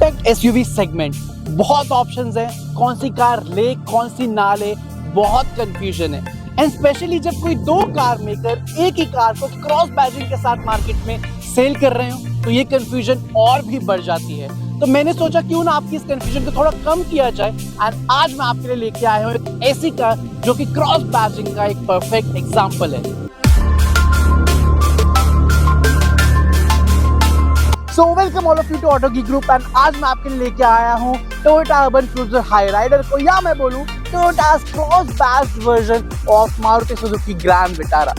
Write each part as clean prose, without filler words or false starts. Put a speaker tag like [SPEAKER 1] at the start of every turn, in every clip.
[SPEAKER 1] Compact SUV segment, बहुत options हैं, कौन सी कार ले कौन सी ना ले, बहुत कंफ्यूजन है। एंड स्पेशली जब कोई दो कार मेकर एक ही कार को क्रॉस बैजिंग के साथ मार्केट में सेल कर रहे हो तो ये कंफ्यूजन और भी बढ़ जाती है। तो मैंने सोचा क्यों ना आपकी इस कंफ्यूजन को थोड़ा कम किया जाए एंड आज मैं आपके लिए लेके आया हूँ एक ऐसी कार जो कि क्रॉस बैजिंग का एक परफेक्ट एग्जांपल है। So welcome all of you to auto की ग्रुप एंड आज मैं आपके लिए लेके आया हूँ Toyota Urban Cruiser Hyryder को, या मैं बोलूँ Toyota cross badged version of Maruti Suzuki Grand Vitara.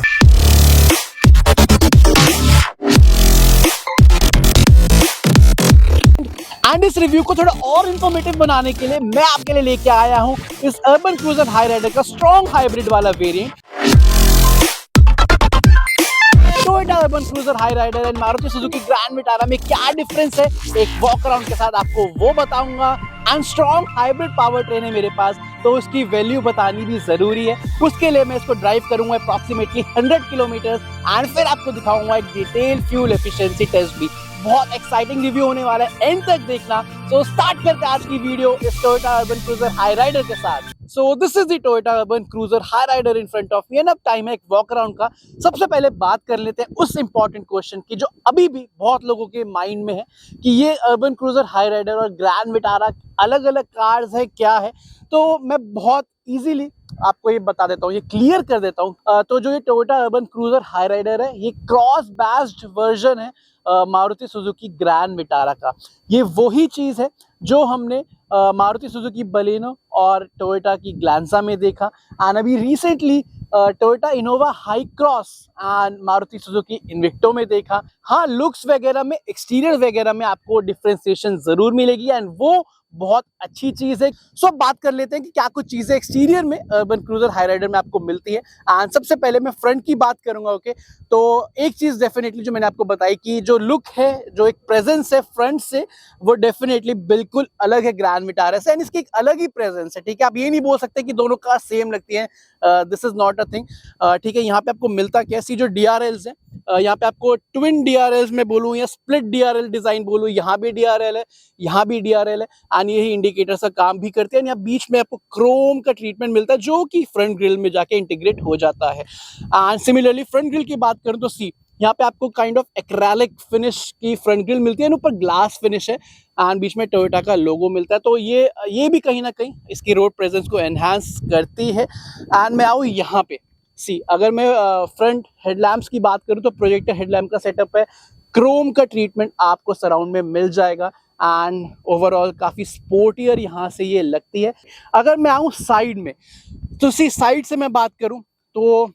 [SPEAKER 1] And इस रिव्यू को थोड़ा और इंफॉर्मेटिव बनाने के लिए मैं आपके लिए लेके आया हूँ इस अर्बन क्रूजर हाई राइडर का स्ट्रॉन्ग हाइब्रिड वाला variant. Toyota Urban Cruiser Hyryder and Maruti Suzuki Grand Vitara में क्या डिफरेंस है, एक वॉक अराउंड के साथ आपको वो बताऊंगा। And strong hybrid power train है मेरे पास, तो उसकी वैल्यू बतानी भी जरूरी है। उसके लिए मैं इसको ड्राइव करूंगा अप्रॉक्सीमेटली 100 किलोमीटर एंड फिर आपको दिखाऊंगा एक डिटेल फ्यूल एफिशिएंसी टेस्ट भी। बहुत एक्साइटिंग रिव्यू होने वाला है, एंड तक देखना। सो स्टार्ट करते हैं आज की वीडियो इस Toyota Urban Cruiser Hyryder के साथ। So this is the Toyota Urban Cruiser Hyryder in front of me and अब टाइम है एक वॉक अराउंड का। सबसे पहले बात कर लेते हैं उस इंपॉर्टेंट क्वेश्चन की जो अभी भी बहुत लोगों के माइंड में है कि ये अर्बन क्रूजर हाई राइडर और ग्रैंड विटारा अलग अलग कार्स है, क्या है। तो मैं बहुत इजीली आपको ये बता देता हूँ, ये क्लियर कर देता हूँ। तो जो ये Toyota Urban Cruiser Hyryder है ये क्रॉस बैज्ड वर्जन है मारुति सुजुकी ग्रैंड विटारा का। ये वही चीज है जो हमने मारुति सुजुकी बलेनो और टोयोटा की ग्लैंसा में देखा एंड अभी recently Toyota Innova high cross and Maruti Suzuki Invicto में देखा। हाँ, लुक्स वगैरह में, एक्सटीरियर वगैरह में आपको डिफरेंशिएशन जरूर मिलेगी एंड वो बहुत अच्छी चीज है। सो अब बात कर लेते हैं कि क्या कुछ चीजें एक्सटीरियर में अर्बन क्रूजर हाई राइडर में आपको मिलती है। एंड सबसे पहले मैं फ्रंट की बात करूंगा। ओके, तो एक चीज डेफिनेटली जो मैंने आपको बताई कि जो लुक है, जो एक प्रेजेंस है फ्रंट से, वो डेफिनेटली बिल्कुल अलग है ग्रैंड विटारा से एंड इसकी एक अलग ही प्रेजेंस है। ठीक है, आप ये नहीं बोल सकते कि दोनों कार सेम लगती है, this is not a thing. ठीक है, यहाँ पे आपको मिलता क्या है, जो DRLs है यहाँ पे आपको ट्विन DRLs में बोलूँ या स्प्लिट DRL डिजाइन बोलूँ, यहाँ भी DRL है, यहाँ भी DRL है एंड यही इंडिकेटर का काम भी करते हैं। यहाँ बीच में आपको क्रोम का ट्रीटमेंट मिलता है जो कि फ्रंट ग्रिल में जाके इंटीग्रेट हो जाता है। एंड सिमिलरली फ्रंट ग्रिल की बात करूँ तो यहाँ पे आपको काइंड ऑफ एक्रेलिक फिनिश की फ्रंट ग्रिल मिलती है, ऊपर ग्लास फिनिश है एंड बीच में टोयोटा का लोगो मिलता है। तो ये भी कहीं ना कहीं इसकी रोड प्रेजेंस को एनहांस करती है। एंड मैं आऊँ यहाँ पे, अगर मैं फ्रंट हेडलैम्प्स की बात करूँ तो प्रोजेक्टर हेडलैम्प का सेटअप है, क्रोम का ट्रीटमेंट आपको सराउंड में मिल जाएगा एंड ओवरऑल काफ़ी स्पोर्टियर यहाँ से ये लगती है। अगर मैं आऊँ साइड में तो साइड से मैं बात करूँ तो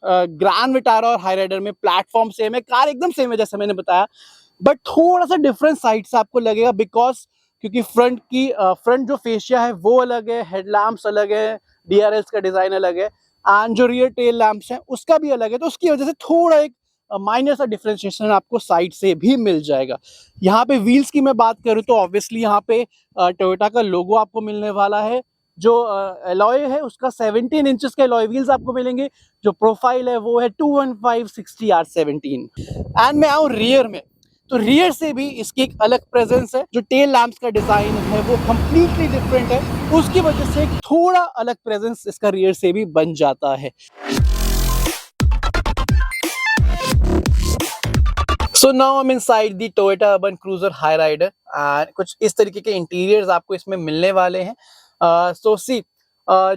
[SPEAKER 1] ग्रैंड विटारा और हाई राइडर में प्लेटफॉर्म सेम है, कार एकदम सेम है जैसे मैंने बताया, बट थोड़ा सा डिफरेंट साइड से आपको लगेगा बिकॉज क्योंकि फ्रंट जो फेशिया है वो अलग है, हेडलैम्प्स अलग है, DRLs का डिज़ाइन अलग है एंड जो रियर टेल लैंप्स हैं उसका भी अलग है। तो उसकी वजह से थोड़ा एक माइनर सा डिफरेंशिएशन आपको साइड से भी मिल जाएगा। यहाँ पे व्हील्स की मैं बात करूँ तो ऑब्वियसली यहाँ पे टोयोटा का लोगो आपको मिलने वाला है। जो एलॉय है उसका 17 इंचेस के एलॉय व्हील्स आपको मिलेंगे। जो प्रोफाइल है वो है 215/60R17। एंड मैं आऊँ रियर में, तो रियर से भी इसकी एक अलग प्रेजेंस है। जो टेल लैंप्स का डिजाइन है वो कंप्लीटली डिफरेंट है, उसकी वजह से एक थोड़ा अलग प्रेजेंस इसका रियर से भी बन जाता है। So now I am inside the Toyota Urban Cruiser Hyryder and कुछ इस तरीके के इंटीरियर्स आपको इसमें मिलने वाले हैं।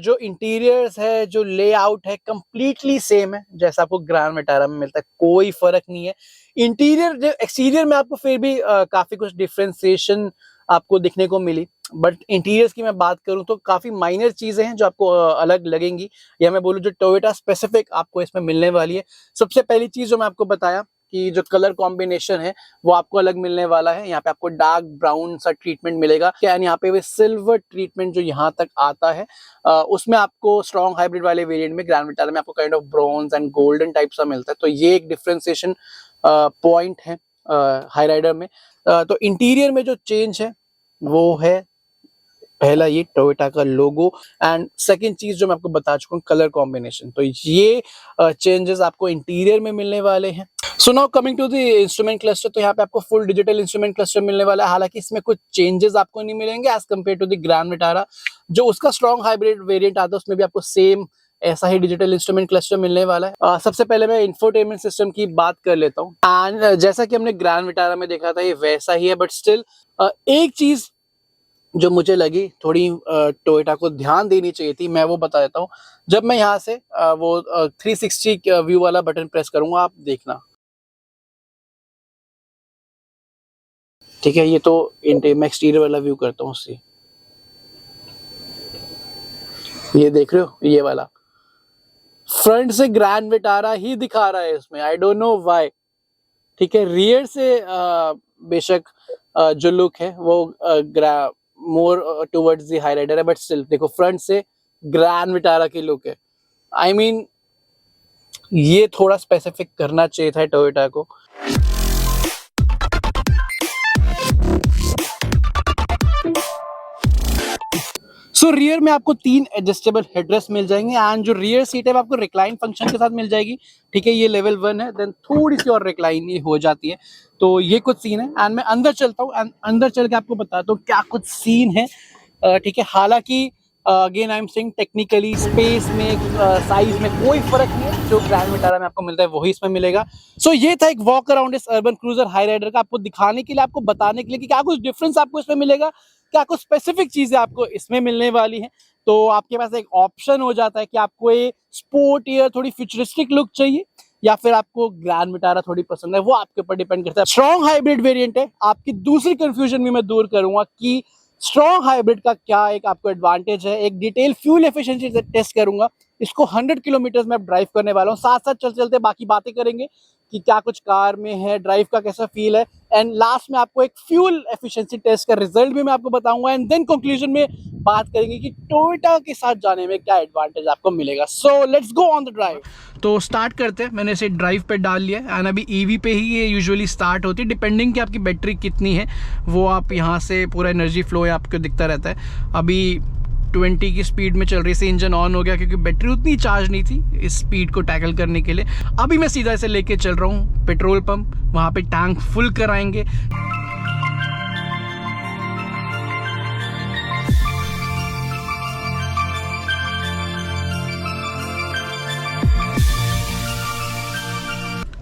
[SPEAKER 1] जो इंटीरियर्स है, जो लेआउट है, कंप्लीटली सेम है जैसा आपको ग्रैंड विटारा में मिलता है, कोई फर्क नहीं है। इंटीरियर जो एक्सटीरियर में आपको फिर भी काफी कुछ डिफरेंशिएशन आपको दिखने को मिली, बट इंटीरियर्स की मैं बात करूं तो काफी माइनर चीजें हैं जो आपको अलग लगेंगी, या मैं बोलूं जो टोयोटा स्पेसिफिक आपको इसमें मिलने वाली है। सबसे पहली चीज जो मैं आपको बताया कि जो कलर कॉम्बिनेशन है वो आपको अलग मिलने वाला है। यहाँ पे आपको डार्क ब्राउन सा ट्रीटमेंट मिलेगा, क्या यहाँ पे सिल्वर ट्रीटमेंट जो यहाँ तक आता है उसमें आपको स्ट्रॉन्ग हाइब्रिड वाले वेरिएंट में ग्रैंड विटारा में आपको kind of bronze and golden type सा मिलता है। तो ये एक डिफरेंशिएशन पॉइंट है हाई राइडर में। तो इंटीरियर में जो चेंज है वो है पहला ये टोयोटा का लोगो एंड सेकंड चीज जो मैं आपको बता चुका हूँ कलर कॉम्बिनेशन। तो ये चेंजेस आपको इंटीरियर में मिलने वाले हैं। So now coming to the instrument cluster, तो यहाँ पे आपको फुल डिजिटल इंस्ट्रूमेंट क्लस्टर मिलने वाला है। हालांकि इसमें कुछ चेंजेस आपको नहीं मिलेंगे as compared to the Grand Vitara. जो उसका स्ट्रॉन्ग हाइब्रिड वेरिएंट आता है उसमें भी आपको सेम ऐसा ही डिजिटल इंस्ट्रूमेंट क्लस्टर मिलने वाला है। सबसे पहले मैं इंफोटेनमेंट सिस्टम की बात कर लेता हूँ। एंड जैसा कि हमने ग्रैंड विटारा में देखा था ये वैसा ही है, बट स्टिल एक चीज जो मुझे लगी थोड़ी टोयोटा को ध्यान देनी चाहिए थी, मैं वो बता देता हूँ। जब मैं यहाँ से वो 360 व्यू वाला बटन प्रेस करूंगा, आप देखना, ठीक है। ये तो मैं एक्सटीरियर वाला व्यू करता हूँ उससे, ये देख रहे हो, ये वाला फ्रंट से ग्रैंड विटारा ही दिखा रहा है इसमें, आई डोंट नो व्हाई, ठीक है। रियर से बेशक जो लुक है वो more towards the Hyryder है, बट स्टिल देखो फ्रंट से ग्रैंड विटारा की लुक है। आई मीन ये थोड़ा स्पेसिफिक करना चाहिए था टोयोटा को। सो रियर में आपको 3 एडजस्टेबल हेडरेस्ट मिल जाएंगे एंड जो रियर सीट है वो आपको रिक्लाइन फंक्शन के साथ मिल जाएगी, ठीक है। ये लेवल 1 है, देन थोड़ी सी और रिक्लाइन ये हो जाती है। तो ये कुछ सीन है एंड मैं अंदर चलता हूँ एंड अंदर चल के आपको बताता हूँ क्या कुछ सीन है, ठीक है। हालांकि again I am saying technically space में साइज में कोई फर्क नहीं है, जो ग्रैंड विटारा में आपको मिलता है वही इसमें मिलेगा। सो ये था एक वॉक अराउंड इस अर्बन क्रूजर हाई राइडर का, आपको दिखाने के लिए, आपको बताने के लिए कि क्या कुछ डिफरेंस आपको इसमें मिलेगा, क्या कुछ स्पेसिफिक चीजें आपको इसमें मिलने वाली हैं। तो आपके पास एक ऑप्शन हो जाता है कि आपको ये स्पोर्ट या थोड़ी फ्यूचरिस्टिक लुक चाहिए या फिर आपको ग्रैंड विटारा थोड़ी पसंद है, वो आपके ऊपर डिपेंड करता है। स्ट्रॉन्ग हाइब्रिड वेरिएंट है। आपकी दूसरी कंफ्यूजन भी मैं दूर करूंगा कि स्ट्रॉन्ग हाइब्रिड का क्या एक आपको एडवांटेज है, एक डिटेल फ्यूल एफिशिएंसी टेस्ट करूंगा। इसको 100 किलोमीटर में ड्राइव करने वाला हूँ, साथ साथ चलते चलते बाकी बातें करेंगे कि क्या कुछ कार में है, ड्राइव का कैसा फील है, एंड लास्ट में आपको एक फ्यूल एफिशिएंसी टेस्ट का रिजल्ट भी मैं आपको बताऊंगा एंड देन कंक्लूजन में बात करेंगे कि टोयोटा के साथ जाने में क्या एडवांटेज आपको मिलेगा। So let's go on the drive. तो स्टार्ट करते हैं। मैंने इसे ड्राइव पे डाल लिया है एंड अभी ईवी पे ही ये यूजुअली स्टार्ट होती है, डिपेंडिंग कि आपकी बैटरी कितनी है वो आप यहाँ से पूरा एनर्जी फ्लो आपको दिखता रहता है। अभी 20 की स्पीड में चल रही से इंजन ऑन हो गया क्योंकि बैटरी उतनी चार्ज नहीं थी इस स्पीड को टैकल करने के लिए। अभी मैं सीधा इसे लेके चल रहा हूँ पेट्रोल पंप, वहाँ पे टैंक फुल कराएंगे।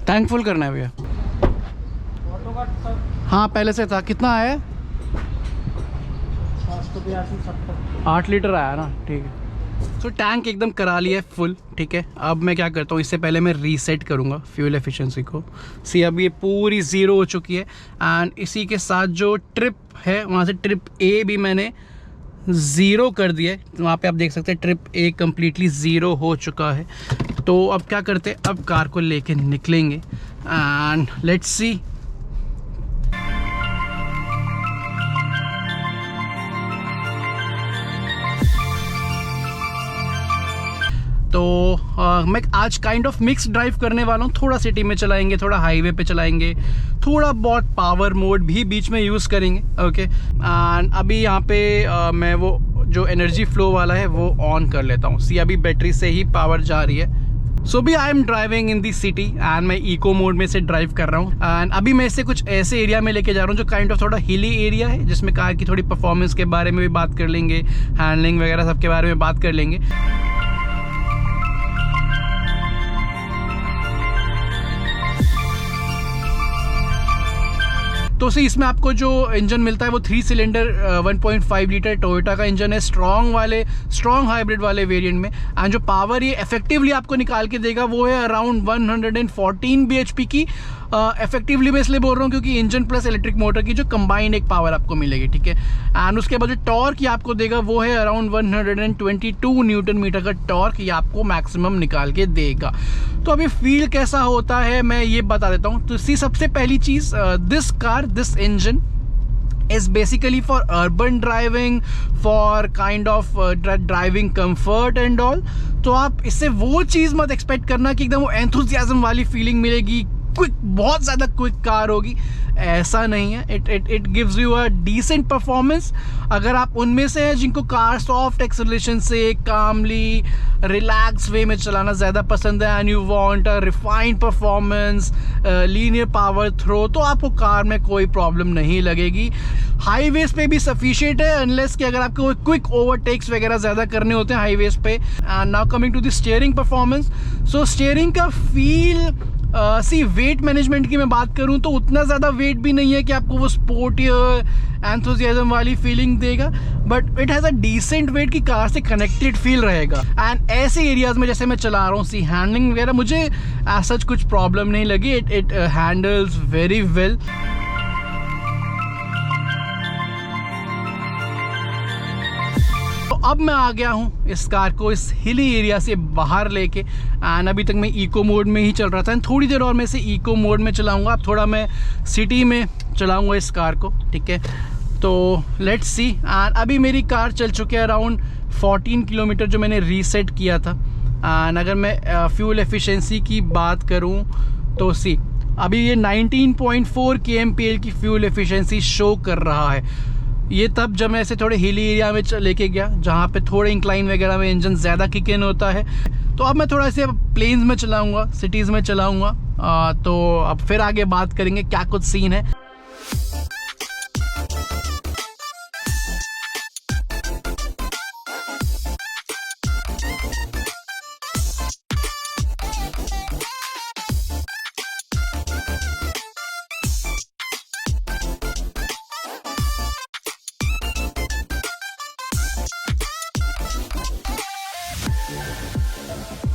[SPEAKER 1] टैंक फुल करना है भैया। हाँ पहले से था। कितना आया? 8 लीटर आया ना, ठीक है। सो टैंक एकदम करा लिया है फुल, ठीक है। अब मैं क्या करता हूँ, इससे पहले मैं रीसेट करूँगा फ्यूल एफिशिएंसी को। सी अब ये पूरी ज़ीरो हो चुकी है एंड इसी के साथ जो ट्रिप है वहाँ से ट्रिप ए भी मैंने ज़ीरो कर दिया है। वहाँ पे आप देख सकते हैं ट्रिप ए कम्प्लीटली ज़ीरो हो चुका है। तो अब क्या करते हैं, अब कार को लेके निकलेंगे एंड लेट्स सी। तो मैं आज काइंड ऑफ मिक्स ड्राइव करने वाला हूँ। थोड़ा सिटी में चलाएंगे, थोड़ा हाईवे पे चलाएंगे, थोड़ा बहुत पावर मोड भी बीच में यूज़ करेंगे, ओके। एंड अभी यहाँ पे मैं वो जो एनर्जी फ्लो वाला है वो ऑन कर लेता हूँ। सी अभी बैटरी से ही पावर जा रही है। सो भी I am driving in the city and मैं इको मोड में से ड्राइव कर रहा हूँ एंड अभी मैं इसे कुछ ऐसे एरिया में लेके जा रहा हूँ जो काइंड ऑफ थोड़ा हिली एरिया है, जिसमें कार की थोड़ी परफॉर्मेंस के बारे में भी बात कर लेंगे, हैंडलिंग वगैरह सब के बारे में बात कर लेंगे। तो इसमें आपको जो इंजन मिलता है वो 3 सिलेंडर 1.5 लीटर टोयोटा का इंजन है, स्ट्रॉन्ग हाइब्रिड वाले वेरिएंट में। एंड जो पावर ये इफेक्टिवली आपको निकाल के देगा वो है अराउंड 114 bhp की। इफेक्टिवली मैं इसलिए बोल रहा हूँ क्योंकि इंजन प्लस इलेक्ट्रिक मोटर की जो कंबाइंड एक पावर आपको मिलेगी, ठीक है। एंड उसके बाद जो टॉर्क ये आपको देगा वो है अराउंड 122 न्यूटन मीटर का टॉर्क ये आपको मैक्सिमम निकाल के देगा। तो अभी फील कैसा होता है मैं ये बता देता हूँ। तो सबसे पहली चीज़, this engine is basically for urban driving, for kind of driving comfort and all। तो आप इससे वो चीज़ मत एक्सपेक्ट करना कि एकदम वो एंथुसियाज्म वाली फीलिंग मिलेगी, क्विक, बहुत ज़्यादा क्विक कार होगी, ऐसा नहीं है। It gives you a decent performance. अगर आप उनमें से हैं जिनको कार सॉफ्ट एक्सेलरेशन से कामली रिलैक्स वे में चलाना ज़्यादा पसंद है, and you want a refined performance, linear power throw, तो आपको कार में कोई प्रॉब्लम नहीं लगेगी। हाईवेज पे भी सफिशिएंट है, अनलेस कि अगर आपको क्विक ओवरटेक्स वगैरह ज़्यादा करने होते हैं हाईवेज पे। And now coming to the steering performance. So steering का फील, सी वेट मैनेजमेंट की मैं बात करूं तो उतना ज़्यादा वेट भी नहीं है कि आपको वो स्पोर्टी एंथुसियाज्म वाली फीलिंग देगा, but it has a decent weight की कार से कनेक्टेड फील रहेगा। एंड ऐसे एरियाज़ में जैसे मैं चला रहा हूँ, सी हैंडलिंग वगैरह मुझे ऐसा कुछ प्रॉब्लम नहीं लगी। It handles very well. तो अब मैं आ गया हूँ इस कार को इस हिली एरिया से बाहर लेके, एंड अभी तक मैं इको मोड में ही चल रहा था, एंड थोड़ी देर और मैं इसे इको मोड में चलाऊँगा। अब थोड़ा मैं सिटी में चलाऊँगा इस कार को, ठीक है। तो लेट्स सी। एंड अभी मेरी कार चल चुकी है अराउंड 14 किलोमीटर जो मैंने रीसेट किया था। एंड अगर मैं फ्यूल एफिशिएंसी की बात करूँ तो सी अभी ये 19.4 kmpl की फ्यूल एफिशिएंसी शो कर रहा है। ये तब जब मैं ऐसे थोड़े हिली एरिया में लेके गया जहाँ पे थोड़े इंक्लाइन वगैरह में इंजन ज़्यादा किक इन होता है। तो अब मैं थोड़ा ऐसे प्लेन्स में चलाऊँगा, सिटीज़ में चलाऊँगा। तो अब फिर आगे बात करेंगे क्या कुछ सीन है।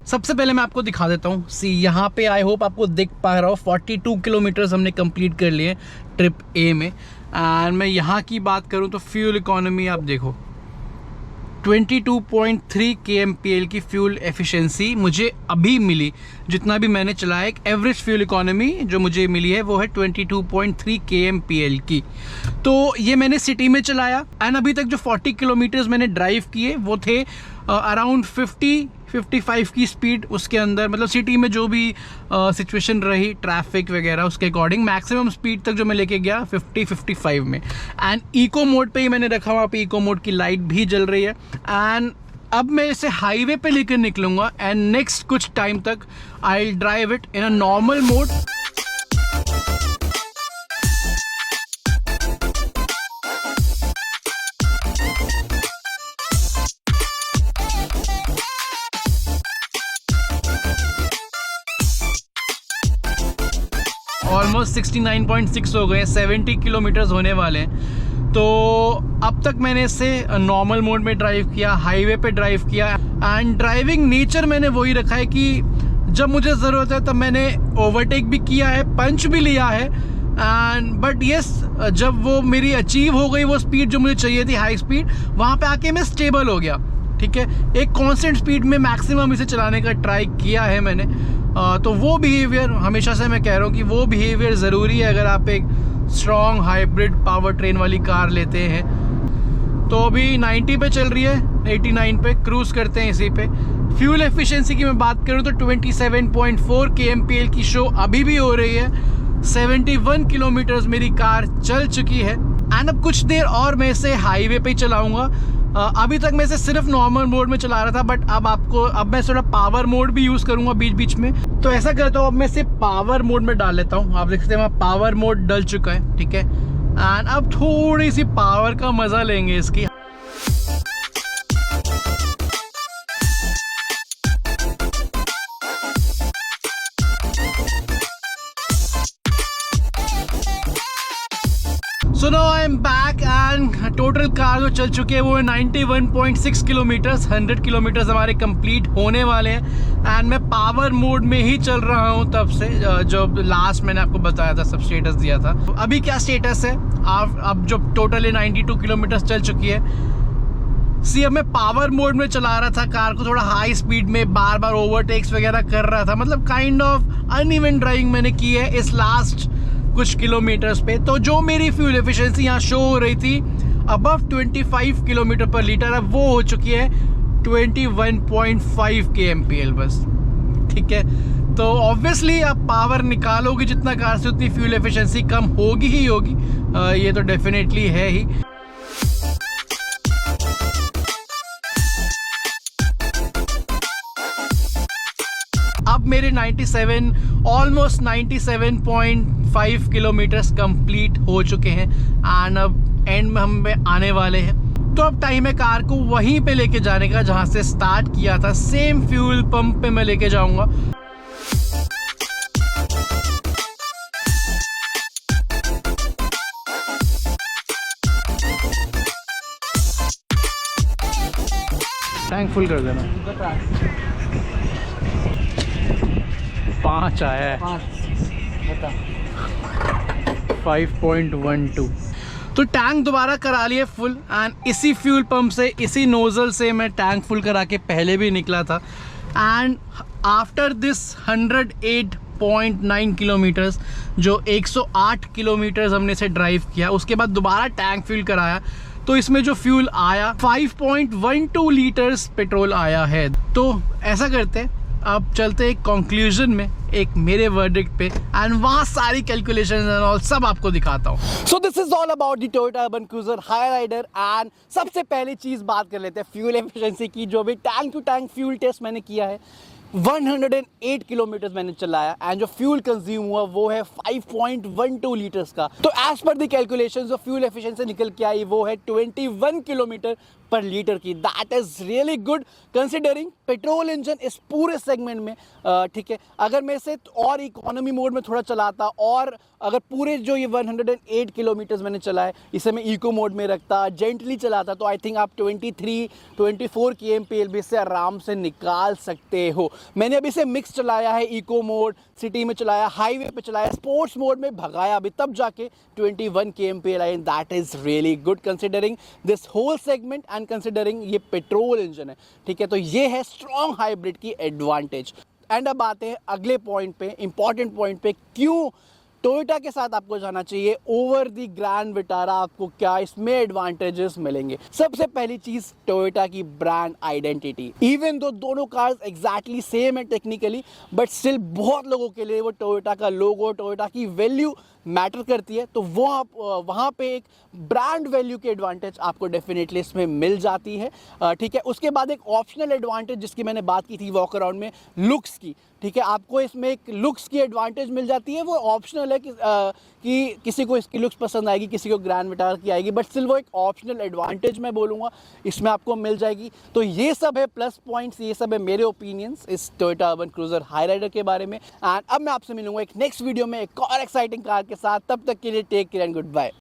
[SPEAKER 1] सबसे पहले मैं आपको दिखा देता हूँ। सी यहाँ पे आई होप आपको दिख पा रहा हो 42 किलोमीटर्स हमने कंप्लीट कर लिए ट्रिप ए में। एंड मैं यहाँ की बात करूँ तो फ्यूल इकोनॉमी आप देखो 22.3 kmpl की फ्यूल एफिशिएंसी मुझे अभी मिली। जितना भी मैंने चलाया, एक एवरेज फ्यूल इकोनॉमी जो मुझे मिली है वो है 22.3 kmpl की। तो ये मैंने सिटी में चलाया, एंड अभी तक जो 40 किलोमीटर्स मैंने ड्राइव किए वो थे अराउंड 50-55 की स्पीड उसके अंदर। मतलब सिटी में जो भी सिचुएशन रही ट्रैफिक वगैरह उसके अकॉर्डिंग मैक्सिमम स्पीड तक जो मैं लेके गया 50-55 में। एंड इको मोड पे ही मैंने रखा, वहाँ पे इको मोड की लाइट भी जल रही है। एंड अब मैं इसे हाईवे पे लेकर निकलूँगा, एंड नेक्स्ट कुछ टाइम तक I will drive it in a normal mode. Almost 69.6 हो गए, 70 किलोमीटर्स होने वाले हैं। तो अब तक मैंने इसे नॉर्मल मोड में ड्राइव किया, हाईवे पे ड्राइव किया, एंड ड्राइविंग नेचर मैंने वही रखा है कि जब मुझे ज़रूरत है तब मैंने ओवरटेक भी किया है, पंच भी लिया है। एंड बट येस, जब वो मेरी अचीव हो गई वो स्पीड जो मुझे चाहिए थी हाई स्पीड, वहाँ पे आके मैं स्टेबल हो गया, ठीक है। एक कांस्टेंट स्पीड में मैक्सिमम इसे चलाने का ट्राई किया है मैंने। तो वो बिहेवियर हमेशा से मैं कह रहा हूँ कि वो बिहेवियर ज़रूरी है अगर आप एक स्ट्रॉन्ग हाइब्रिड पावर ट्रेन वाली कार लेते हैं। तो अभी 90 पे चल रही है, 89 पे क्रूज़ करते हैं इसी पे। फ्यूल एफिशिएंसी की मैं बात करूँ तो 27.4 kmpl की शो अभी भी हो रही है। 71 किलोमीटर्स मेरी कार चल चुकी है, एंड अब कुछ देर और मैं इसे हाईवे पे ही चलाऊँगा। अभी तक मैं इसे सिर्फ नॉर्मल मोड में चला रहा था, बट अब मैं थोड़ा पावर मोड भी यूज़ करूँगा बीच बीच में। तो ऐसा करता हूँ, अब मैं इसे पावर मोड में डाल लेता हूँ। आप देख सकते हैं वहाँ पावर मोड डल चुका है, ठीक है। एंड अब थोड़ी सी पावर का मज़ा लेंगे इसकी। सो now I am back, and total car जो चल चुकी है वो है 91.6 किलोमीटर्स। 100 किलोमीटर्स हमारे कंप्लीट होने वाले हैं, एंड मैं पावर मोड में ही चल रहा हूँ तब से, जो लास्ट मैंने आपको बताया था, सब स्टेटस दिया था। अभी क्या स्टेटस है, अब जो टोटल 92 किलोमीटर्स चल चुकी है। सी अब मैं पावर मोड में चला रहा था कार को, थोड़ा हाई स्पीड में बार बार ओवरटेक्स वगैरह कर रहा था, मतलब काइंड ऑफ अनइवन ड्राइविंग मैंने की है इस लास्ट कुछ किलोमीटर्स पे। तो जो मेरी फ्यूल एफिशिएंसी यहाँ शो हो रही थी अबव 25 किलोमीटर पर लीटर, अब वो हो चुकी है 21.5 kmpl बस, ठीक है। तो ऑब्वियसली आप पावर निकालोगे जितना कार से उतनी फ्यूल एफिशिएंसी कम होगी ही होगी, ये तो डेफिनेटली है ही। अब मेरे 97 ऑलमोस्ट 97.5 किलोमीटर्स कंप्लीट हो चुके हैं एंड अब एंड में हम आने वाले हैं। तो अब टाइम है कार को वहीं पे लेके जाने का जहां से स्टार्ट किया था। सेम फ्यूल पंप पे मैं लेके जाऊंगा। टैंक फुल कर देना। 5 आया है। 5.12। तो टैंक दोबारा करा लिए फुल एंड इसी फ्यूल पंप से, इसी नोज़ल से मैं टैंक फुल करा के पहले भी निकला था। एंड आफ्टर दिस 108.9 किलोमीटर्स, जो 108 किलोमीटर्स हमने इसे ड्राइव किया, उसके बाद दोबारा टैंक फ्यूल कराया तो इसमें जो फ्यूल आया 5.12 लीटर्स पेट्रोल आया है। तो ऐसा करते हैं, अब चलते एक कंक्लूजन में, एक मेरे वर्डिक्ट पे, एंड वहाँ सारी कैलकुलेशंस एंड ऑल सब आपको दिखाता हूँ। सो this is all about the Toyota Urban cruiser Hyryder. And सबसे पहली चीज़ बात कर लेते हैं फ्यूल एफिशिएंसी की। जो भी tank to tank fuel test मैंने किया है, 108 किलोमीटर मैंने चलाया एंड जो फ्यूल कंज्यूम हुआ वो है 5.12 लीटर्स का। तो एज पर द कैलकुलेशंस जो फ्यूल एफिशिएंसी निकल के आई वो है 21 किलोमीटर पर लीटर की। That is really good considering petrol engine इस पूरे सेगमेंट में। ठीक है, अगर मैं इसे और इकोनॉमी मोड में थोड़ा चलाता और अगर पूरे जो ये 108 किलोमीटर्स मैंने चलाए इसे मैं इको मोड में रखता, जेंटली चलाता, तो आई थिंक आप 23-24 kmpl भी इससे आराम से निकाल सकते हो। मैंने अभी इसे मिक्स चलाया है, इको मोड, सिटी में चलाया, हाईवे पे चलाया, स्पोर्ट्स मोड में भगाया अभी, तब जाके 21 kmpl आई। That is really good considering this whole segment and considering ये पेट्रोल इंजन है। ठीक है, तो ये है स्ट्रॉन्ग हाइब्रिड की एडवांटेज। एंड अब आते हैं अगले पॉइंट पे, इंपॉर्टेंट पॉइंट पे, क्यों टोयोटा के साथ आपको जाना चाहिए ओवर द ग्रैंड विटारा। आपको क्या इसमें एडवांटेजेस मिलेंगे? सबसे पहली चीज, टोयोटा की ब्रांड आइडेंटिटी। इवन दो दोनों कार्स एग्जैक्टली सेम है टेक्निकली, बट स्टिल बहुत लोगों के लिए वो टोयोटा का लोगो, टोयोटा की वैल्यू मैटर करती है। तो वो आप वहाँ पे एक ब्रांड वैल्यू की एडवांटेज आपको डेफिनेटली इसमें मिल जाती है। ठीक है, उसके बाद एक ऑप्शनल एडवांटेज जिसकी मैंने बात की थी वॉक अराउंड में, लुक्स की। ठीक है, आपको इसमें एक लुक्स की एडवांटेज मिल जाती है। वो ऑप्शनल है कि किसी को इसकी लुक्स पसंद आएगी, किसी को ग्रैंड विटारा की आएगी, बट स्टिल वो एक ऑप्शनल एडवांटेज मैं बोलूँगा इसमें आपको मिल जाएगी। तो ये सब है प्लस पॉइंट्स, ये सब है मेरे ओपिनियंस इस टोयोटा अर्बन क्रूजर हाईराइडर के बारे में। एंड अब मैं आपसे मिलूंगा एक नेक्स्ट वीडियो में एक और एक्साइटिंग कार के साथ। तब तक के लिए take care and good bye.